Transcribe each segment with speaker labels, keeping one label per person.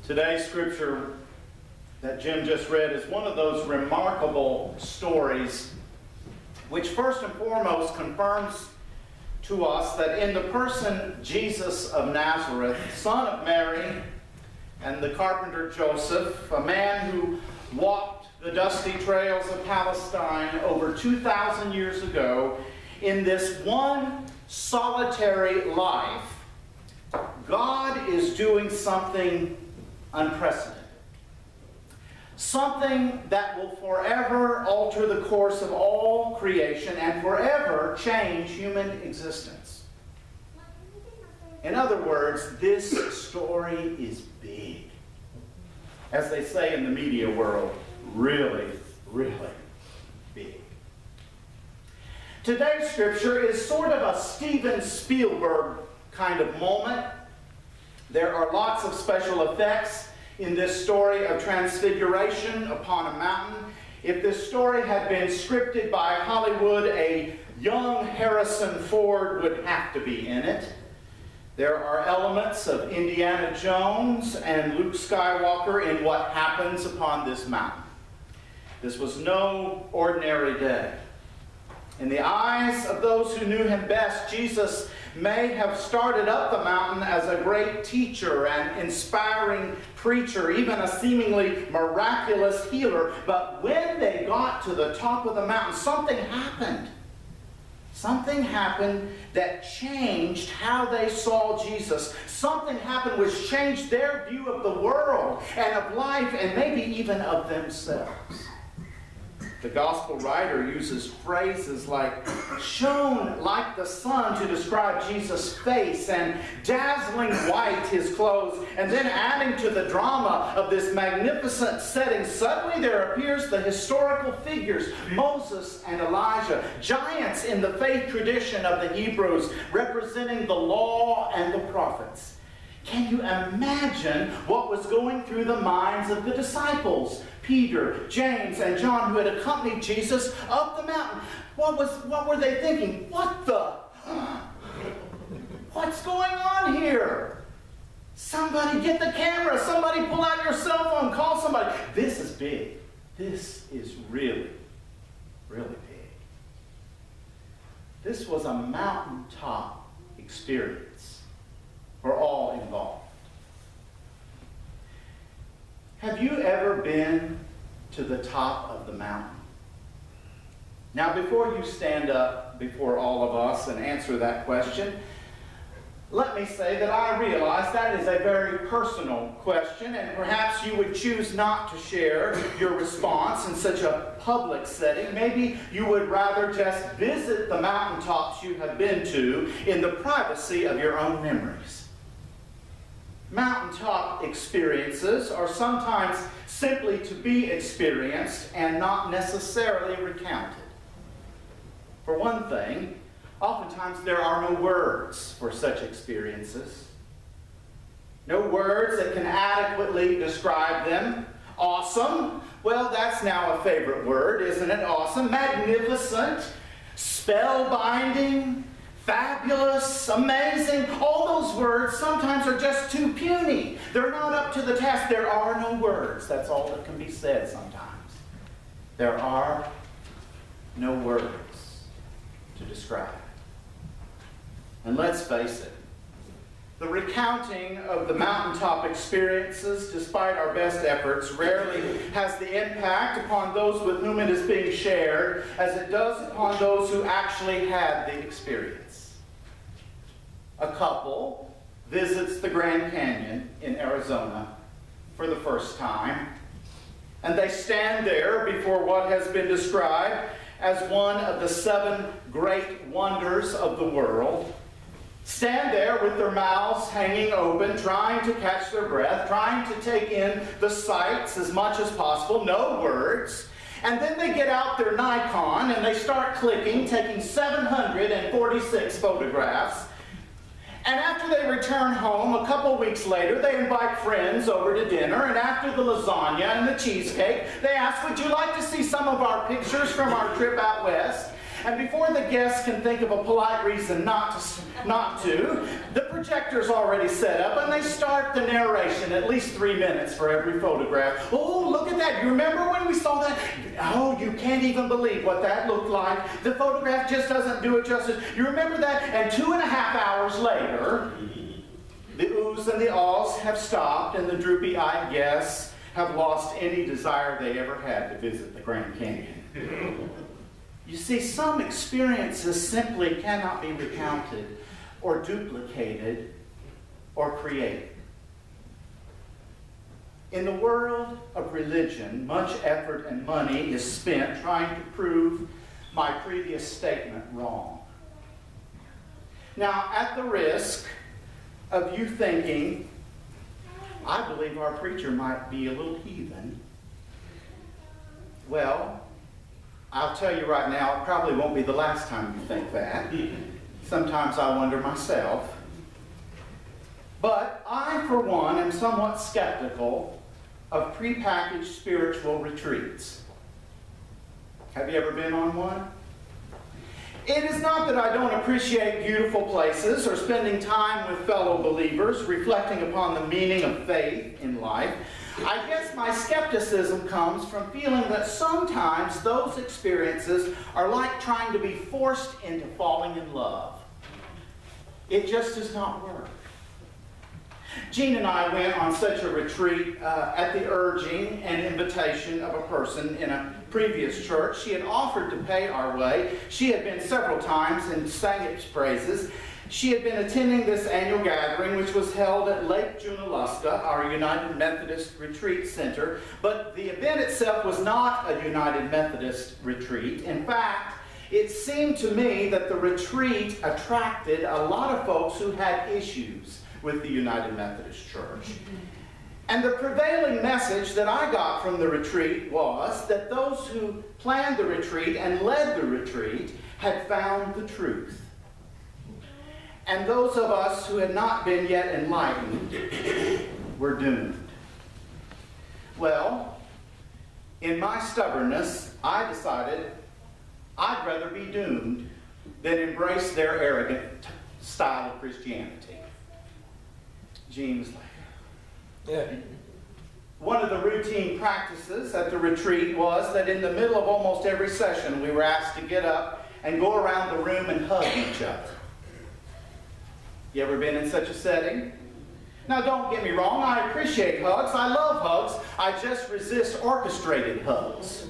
Speaker 1: Today's scripture that Jim just read is one of those remarkable stories which first and foremost confirms to us that in the person Jesus of Nazareth, son of Mary and the carpenter Joseph, a man who walked the dusty trails of Palestine over 2,000 years ago, in this one solitary life, God is doing something unprecedented. Something that will forever alter the course of all creation and forever change human existence. In other words, this story is big. As they say in the media world, really, really big. Today's scripture is sort of a Steven Spielberg kind of moment. There are lots of special effects in this story of transfiguration upon a mountain. If this story had been scripted by Hollywood, a young Harrison Ford would have to be in it. There are elements of Indiana Jones and Luke Skywalker in what happens upon this mountain. This was no ordinary day. In the eyes of those who knew him best, Jesus may have started up the mountain as a great teacher and inspiring preacher, even a seemingly miraculous healer. But when they got to the top of the mountain, something happened. Something happened that changed how they saw Jesus. Something happened which changed their view of the world and of life and maybe even of themselves. The gospel writer uses phrases like shone like the sun to describe Jesus' face, and dazzling white his clothes. And then adding to the drama of this magnificent setting, suddenly there appears the historical figures, Moses and Elijah, giants in the faith tradition of the Hebrews, representing the law and the prophets. Can you imagine what was going through the minds of the disciples, Peter, James, and John, who had accompanied Jesus up the mountain? What were they thinking? What's going on here? Somebody get the camera. Somebody pull out your cell phone. Call somebody. This is big. This is really, really big. This was a mountaintop experience for all involved. Have you ever been to the top of the mountain? Now, before you stand up before all of us and answer that question, let me say that I realize that is a very personal question, and perhaps you would choose not to share your response in such a public setting. Maybe you would rather just visit the mountaintops you have been to in the privacy of your own memories. Mountaintop experiences are sometimes simply to be experienced and not necessarily recounted. For one thing, oftentimes there are no words for such experiences. No words that can adequately describe them. Awesome. Well, that's now a favorite word, isn't it? Awesome. Magnificent. Spellbinding. Fabulous, amazing, all those words sometimes are just too puny. They're not up to the task. There are no words. That's all that can be said sometimes. There are no words to describe. And let's face it, the recounting of the mountaintop experiences, despite our best efforts, rarely has the impact upon those with whom it is being shared as it does upon those who actually had the experience. A couple visits the Grand Canyon in Arizona for the first time, and they stand there before what has been described as one of the 7 great wonders of the world. Stand there with their mouths hanging open, trying to catch their breath, trying to take in the sights as much as possible, no words. And then they get out their Nikon and they start clicking, taking 746 photographs. And after they return home, a couple weeks later, they invite friends over to dinner, and after the lasagna and the cheesecake, they ask, would you like to see some of our pictures from our trip out west? And before the guests can think of a polite reason not to, the projector's already set up and they start the narration, at least 3 minutes for every photograph. Oh, look at that. You remember when we saw that? Oh, you can't even believe what that looked like. The photograph just doesn't do it justice. You remember that? And 2.5 hours later, the oohs and the ahs have stopped and the droopy-eyed guests have lost any desire they ever had to visit the Grand Canyon. You see, some experiences simply cannot be recounted or duplicated or created. In the world of religion, much effort and money is spent trying to prove my previous statement wrong. Now, at the risk of you thinking, I believe our preacher might be a little heathen, well, I'll tell you right now, it probably won't be the last time you think that. Sometimes I wonder myself. But I, for one, am somewhat skeptical of prepackaged spiritual retreats. Have you ever been on one? It is not that I don't appreciate beautiful places or spending time with fellow believers, reflecting upon the meaning of faith in life. I guess my skepticism comes from feeling that sometimes those experiences are like trying to be forced into falling in love. It just does not work. Jean and I went on such a retreat at the urging and invitation of a person in a previous church. She had offered to pay our way. She had been several times and sang its praises. She had been attending this annual gathering, which was held at Lake Junaluska, our United Methodist Retreat Center. But the event itself was not a United Methodist retreat. In fact, it seemed to me that the retreat attracted a lot of folks who had issues with the United Methodist Church. And the prevailing message that I got from the retreat was that those who planned the retreat and led the retreat had found the truth. And those of us who had not been yet enlightened were doomed. Well, in my stubbornness, I decided I'd rather be doomed than embrace their arrogant style of Christianity. Jean was like, yeah. One of the routine practices at the retreat was that in the middle of almost every session, we were asked to get up and go around the room and hug each other. You ever been in such a setting? Now, don't get me wrong, I appreciate hugs. I love hugs. I just resist orchestrated hugs.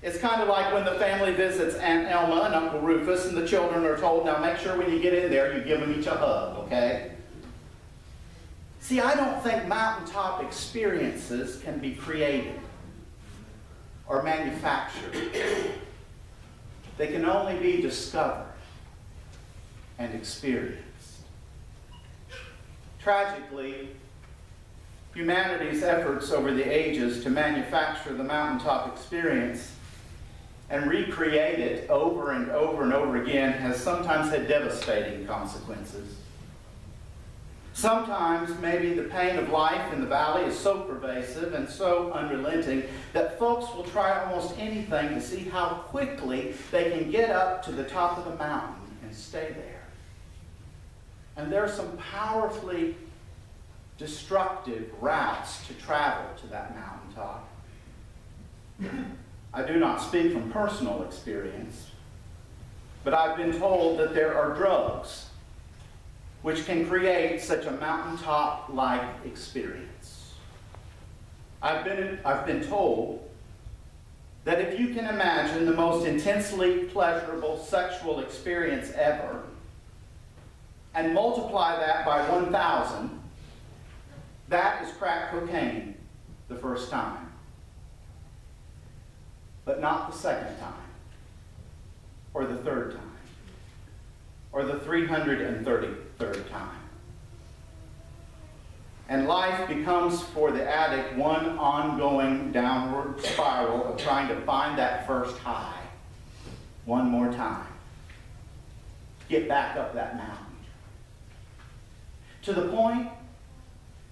Speaker 1: It's kind of like when the family visits Aunt Elma and Uncle Rufus and the children are told, now make sure when you get in there you give them each a hug, okay? See, I don't think mountaintop experiences can be created or manufactured. They can only be discovered and experienced. Tragically, humanity's efforts over the ages to manufacture the mountaintop experience and recreate it over and over and over again has sometimes had devastating consequences. Sometimes maybe the pain of life in the valley is so pervasive and so unrelenting that folks will try almost anything to see how quickly they can get up to the top of the mountain and stay there. And there are some powerfully destructive routes to travel to that mountaintop. I do not speak from personal experience, but I've been told that there are drugs which can create such a mountaintop-like experience. I've been told that if you can imagine the most intensely pleasurable sexual experience ever, and multiply that by 1,000, that is crack cocaine the first time. But not the second time, or the third time, or the 333rd time. And life becomes for the addict one ongoing downward spiral of trying to find that first high one more time. Get back up that mountain. To the point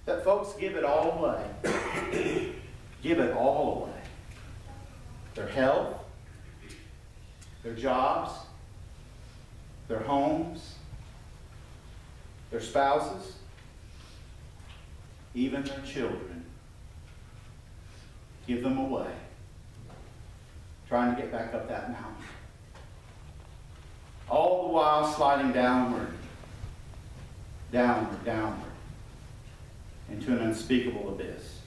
Speaker 1: that folks give it all away. Give it all away. Their health, their jobs, their homes, their spouses, even their children. Give them away, trying to get back up that mountain. All the while sliding downward, downward, downward, into an unspeakable abyss.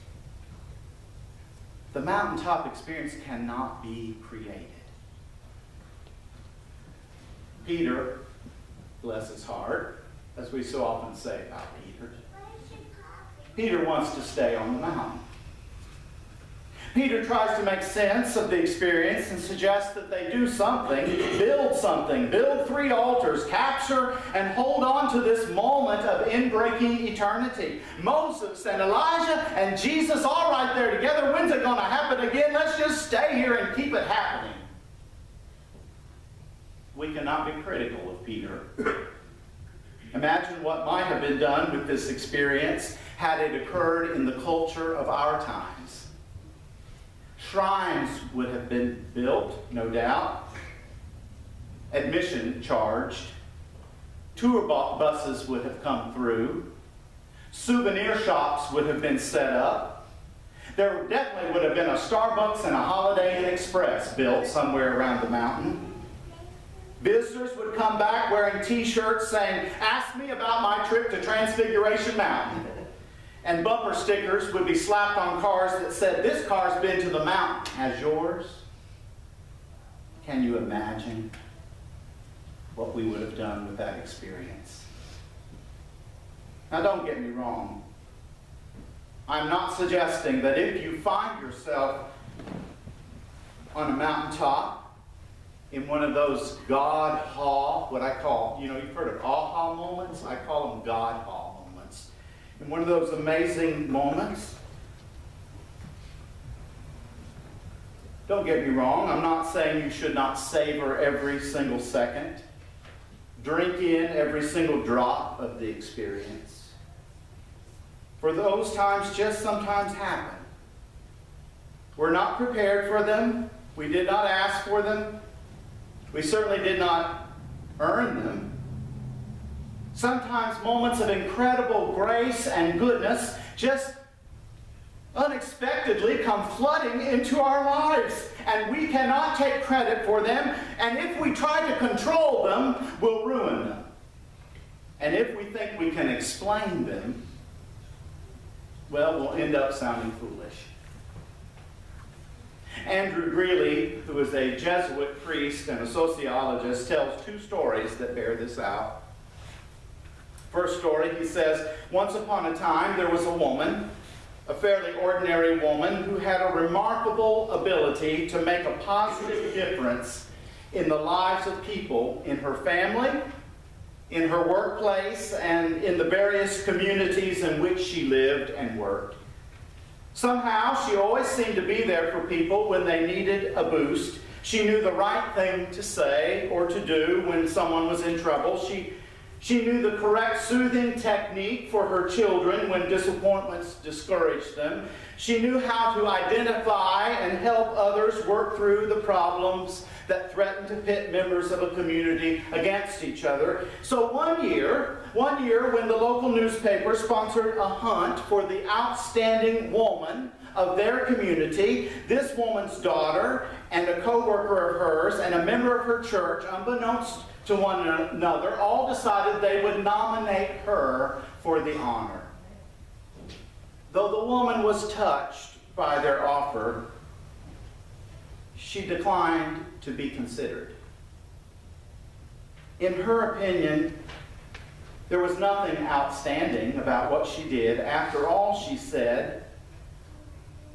Speaker 1: The mountaintop experience cannot be created. Peter, bless his heart, as we so often say about Peter wants to stay on the mountain. Peter tries to make sense of the experience and suggests that they do something, build 3 altars, capture and hold on to this moment of in-breaking eternity. Moses and Elijah and Jesus all right there together. When's it going to happen again? Let's just stay here and keep it happening. We cannot be critical of Peter. Imagine what might have been done with this experience had it occurred in the culture of our times. Shrines would have been built, no doubt. Admission charged. Tour buses would have come through. Souvenir shops would have been set up. There definitely would have been a Starbucks and a Holiday Inn Express built somewhere around the mountain. Visitors would come back wearing t-shirts saying, "Ask me about my trip to Transfiguration Mountain." And bumper stickers would be slapped on cars that said, "This car's been to the mountain. Has yours?" Can you imagine what we would have done with that experience? Now, don't get me wrong. I'm not suggesting that if you find yourself on a mountaintop in one of those God-haw, what I call, you've heard of aha moments? I call them God-haw moments. In one of those amazing moments, don't get me wrong, I'm not saying you should not savor every single second, drink in every single drop of the experience. For those times just sometimes happen. We're not prepared for them. We did not ask for them. We certainly did not earn them. Sometimes moments of incredible grace and goodness just unexpectedly come flooding into our lives, and we cannot take credit for them, and if we try to control them, we'll ruin them. And if we think we can explain them, well, we'll end up sounding foolish. Andrew Greeley, who is a Jesuit priest and a sociologist, tells 2 stories that bear this out. First story, he says, once upon a time there was a woman, a fairly ordinary woman, who had a remarkable ability to make a positive difference in the lives of people in her family, in her workplace, and in the various communities in which she lived and worked. Somehow, she always seemed to be there for people when they needed a boost. She knew the right thing to say or to do when someone was in trouble. She knew the correct soothing technique for her children when disappointments discouraged them. She knew how to identify and help others work through the problems that threatened to pit members of a community against each other. So one year when the local newspaper sponsored a hunt for the outstanding woman of their community, this woman's daughter and a co-worker of hers and a member of her church, unbeknownst to one another, all decided they would nominate her for the honor. Though the woman was touched by their offer, she declined to be considered. In her opinion, there was nothing outstanding about what she did. After all, she said,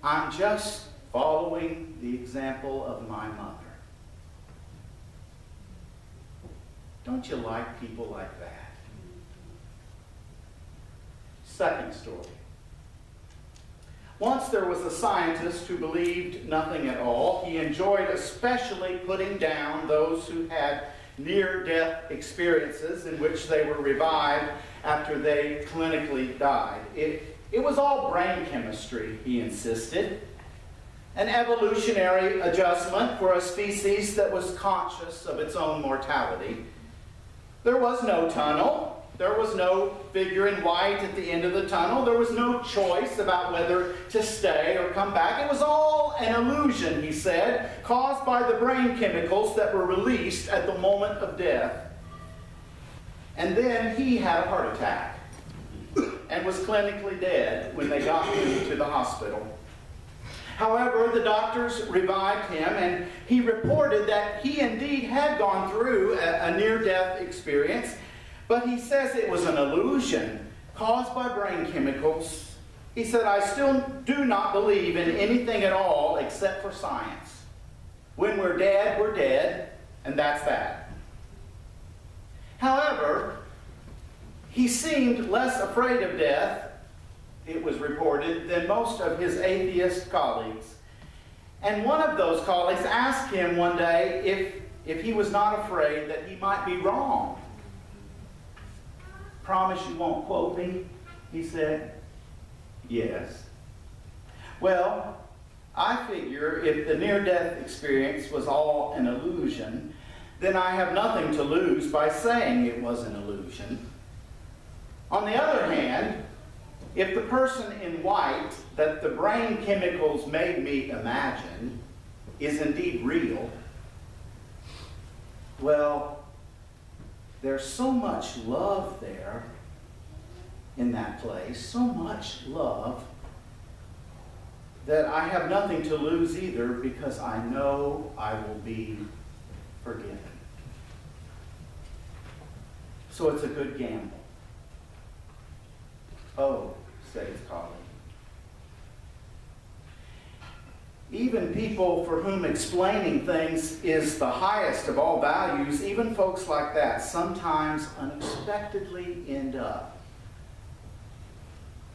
Speaker 1: "I'm just following the example of my mother." Don't you like people like that? Second story. Once there was a scientist who believed nothing at all. He enjoyed especially putting down those who had near-death experiences in which they were revived after they clinically died. It was all brain chemistry, he insisted. an evolutionary adjustment for a species that was conscious of its own mortality. There was no tunnel. There was no figure in white at the end of the tunnel. There was no choice about whether to stay or come back. It was all an illusion, he said, caused by the brain chemicals that were released at the moment of death. And then he had a heart attack and was clinically dead when they got him to the hospital. However, the doctors revived him, and he reported that he indeed had gone through a near-death experience, but he says it was an illusion caused by brain chemicals. He said, I still do not believe in anything at all except for science. When we're dead, and that's that. However, he seemed less afraid of death, it was reported, than most of his atheist colleagues. And one of those colleagues asked him one day if he was not afraid that he might be wrong. Promise you won't quote me? He said. Yes. Well, I figure if the near-death experience was all an illusion, then I have nothing to lose by saying it was an illusion. On the other hand, if the person in white that the brain chemicals made me imagine is indeed real, well, there's so much love there in that place, so much love, that I have nothing to lose either, because I know I will be forgiven. So it's a good gamble. Oh, said his colleague. Even people for whom explaining things is the highest of all values, even folks like that sometimes unexpectedly end up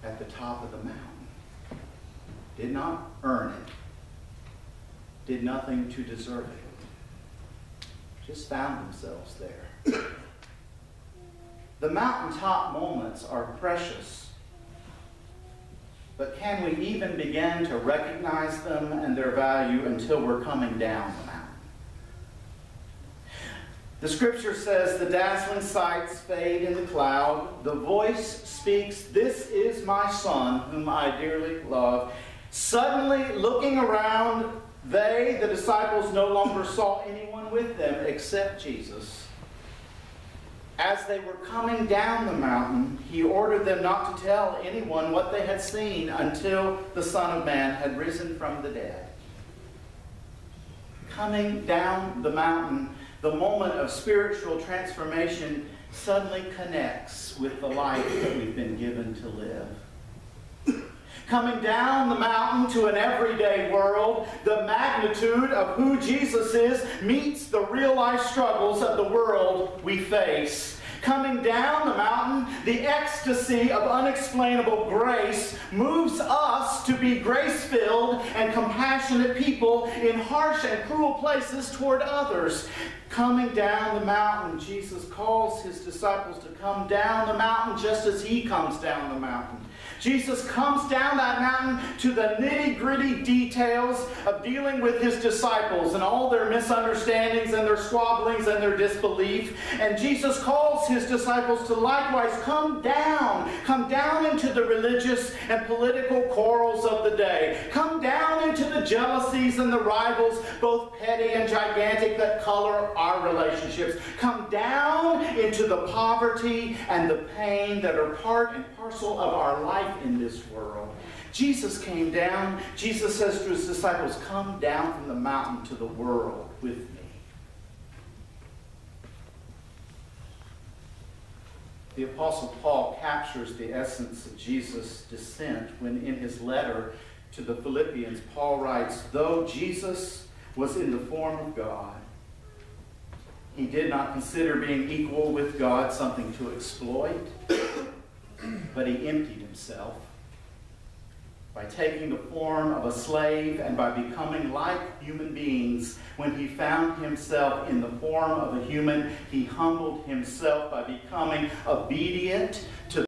Speaker 1: at the top of the mountain. Did not earn it. Did nothing to deserve it. Just found themselves there. The mountaintop moments are precious. But can we even begin to recognize them and their value until we're coming down the mountain? The scripture says, the dazzling sights fade in the cloud. The voice speaks, this is my son, whom I dearly love. Suddenly, looking around, they, the disciples, no longer saw anyone with them except Jesus. As they were coming down the mountain, he ordered them not to tell anyone what they had seen until the Son of Man had risen from the dead. Coming down the mountain, the moment of spiritual transformation suddenly connects with the life that we've been given to live. Coming down the mountain to an everyday world, the magnitude of who Jesus is meets the real-life struggles of the world we face. Coming down the mountain, the ecstasy of unexplainable grace moves us to be grace-filled and compassionate people in harsh and cruel places toward others. Coming down the mountain, Jesus calls his disciples to come down the mountain just as he comes down the mountain. Jesus comes down that mountain to the nitty-gritty details of dealing with his disciples and all their misunderstandings and their squabblings and their disbelief. And Jesus calls his disciples to likewise come down into the religious and political quarrels of the day. Come down into the jealousies and the rivals, both petty and gigantic, that color our relationships. Come down into the poverty and the pain that are part and parcel of our life in this world. Jesus came down. Jesus says to his disciples, come down from the mountain to the world with me. The Apostle Paul captures the essence of Jesus' descent when in his letter to the Philippians, Paul writes, though Jesus was in the form of God, he did not consider being equal with God something to exploit, but he emptied himself by taking the form of a slave and by becoming like human beings. When he found himself in the form of a human, he humbled himself by becoming obedient to